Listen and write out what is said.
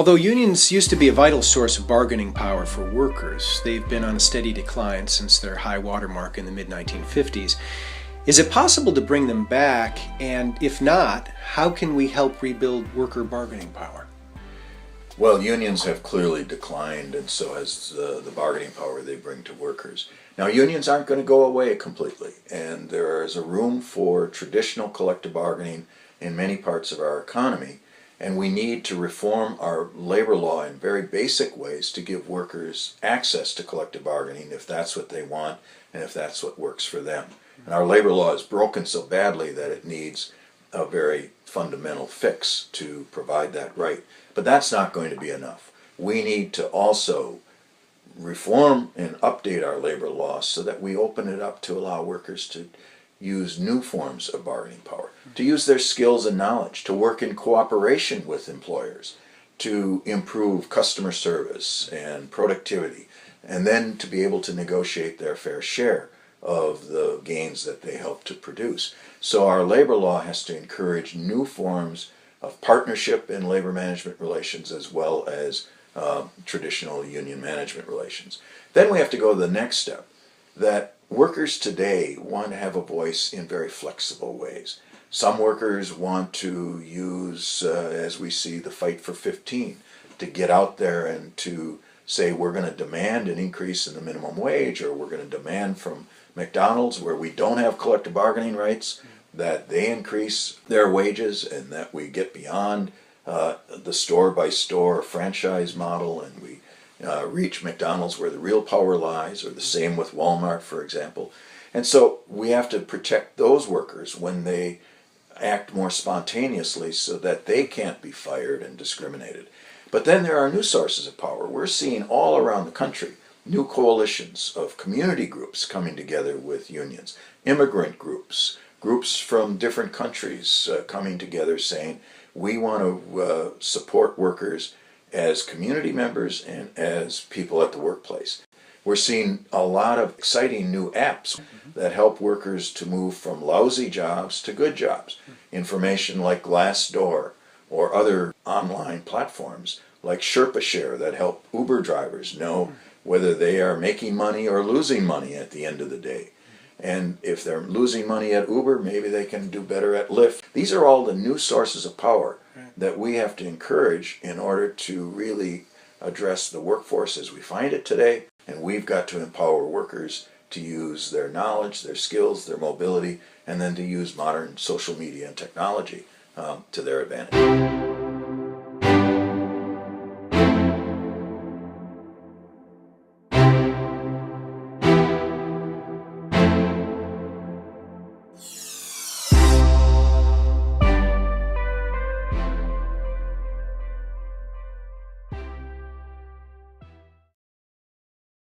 Although unions used to be a vital source of bargaining power for workers, they've been on a steady decline since their high water mark in the mid-1950s. Is it possible to bring them back? And if not, how can we help rebuild worker bargaining power? Well, unions have clearly declined, and so has the bargaining power they bring to workers. Now, unions aren't going to go away completely, and there is a room for traditional collective bargaining in many parts of our economy, and we need to reform our labor law in very basic ways to give workers access to collective bargaining if that's what they want and if that's what works for them. And our labor law is broken so badly that it needs a very fundamental fix to provide that right. But that's not going to be enough. We need to also reform and update our labor law so that we open it up to allow workers to use new forms of bargaining power, to use their skills and knowledge, to work in cooperation with employers, to improve customer service and productivity, and then to be able to negotiate their fair share of the gains that they help to produce. So our labor law has to encourage new forms of partnership in labor management relations as well as traditional union management relations. Then we have to go to the next step, that workers today want to have a voice in very flexible ways. Some workers want to use, as we see, the Fight for 15, to get out there and to say we're going to demand an increase in the minimum wage, or we're going to demand from McDonald's, where we don't have collective bargaining rights, that they increase their wages and that we get beyond the store-by-store franchise model and we reach McDonald's where the real power lies, or the same with Walmart, for example. And so we have to protect those workers when they act more spontaneously so that they can't be fired and discriminated. But then there are new sources of power. We're seeing all around the country new coalitions of community groups coming together with unions, immigrant groups, groups from different countries coming together saying we want to support workers as community members and as people at the workplace. We're seeing a lot of exciting new apps that help workers to move from lousy jobs to good jobs. Information like Glassdoor or other online platforms like SherpaShare that help Uber drivers know whether they are making money or losing money at the end of the day. And if they're losing money at Uber, maybe they can do better at Lyft. These are all the new sources of power that we have to encourage in order to really address the workforce as we find it today. And we've got to empower workers to use their knowledge, their skills, their mobility, and then to use modern social media and technology to their advantage.